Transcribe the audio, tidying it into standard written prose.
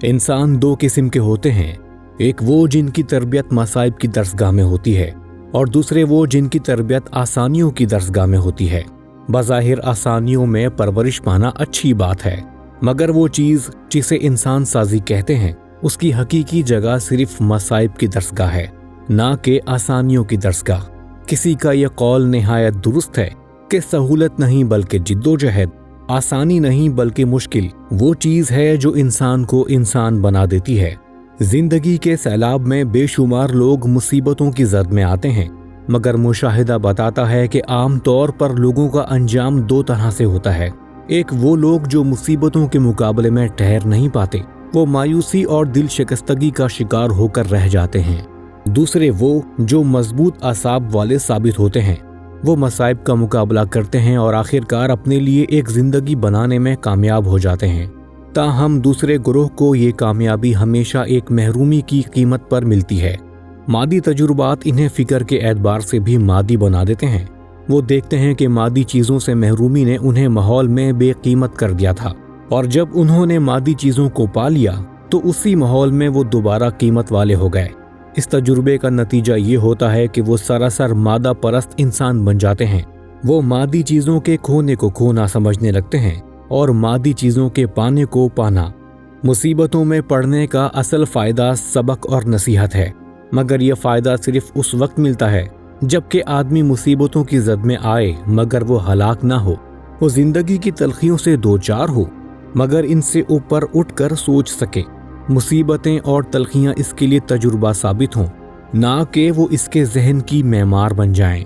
इंसान दो किस्म के होते हैं, एक वो जिनकी तरबियत मसाइब की दरसगाह में होती है और दूसरे वो जिनकी तरबियत आसानियों की दरसगाह में होती है। बज़ाहिर आसानियों में परवरिश पाना अच्छी बात है, मगर वो चीज़ जिसे इंसान साजी कहते हैं उसकी हकीकी जगह सिर्फ मसाइब की दरसगाह है, ना कि आसानियों की दरसगाह। किसी का यह कौल निहायत दुरुस्त है कि सहूलत नहीं बल्कि जिद्दोजहद, आसानी नहीं बल्कि मुश्किल वो चीज़ है जो इंसान को इंसान बना देती है। जिंदगी के सैलाब में बेशुमार लोग मुसीबतों की जद में आते हैं, मगर मुशाहिदा बताता है कि आम तौर पर लोगों का अंजाम दो तरह से होता है। एक वो लोग जो मुसीबतों के मुकाबले में ठहर नहीं पाते, वो मायूसी और दिल शिकस्तगी का शिकार होकर रह जाते हैं। दूसरे वो जो मजबूत आसाब वाले साबित होते हैं, वो मसाइब का मुकाबला करते हैं और आखिरकार अपने लिए एक जिंदगी बनाने में कामयाब हो जाते हैं। ताहम दूसरे ग्रोह को ये कामयाबी हमेशा एक महरूमी की कीमत पर मिलती है। मादी तजुर्बात इन्हें फिक्र के एतबार से भी मादी बना देते हैं। वो देखते हैं कि मादी चीज़ों से महरूमी ने उन्हें माहौल में बेकीमत कर दिया था, और जब उन्होंने मादी चीज़ों को पा लिया तो उसी माहौल में वो दोबारा कीमत वाले हो गए। इस तजुर्बे का नतीजा ये होता है कि वो सरासर मादा परस्त इंसान बन जाते हैं। वो मादी चीज़ों के खोने को खोना समझने लगते हैं और मादी चीज़ों के पाने को पाना। मुसीबतों में पड़ने का असल फ़ायदा सबक और नसीहत है, मगर यह फ़ायदा सिर्फ उस वक्त मिलता है जबकि आदमी मुसीबतों की जद में आए मगर वो हलाक ना हो, वो ज़िंदगी की तलखियों से दो चार हो मगर इनसे ऊपर उठकर सोच सके। मुसीबतें और तलखियाँ इसके लिए तजुर्बा साबित हों, ना कि वो इसके जहन की मेमार बन जाएं।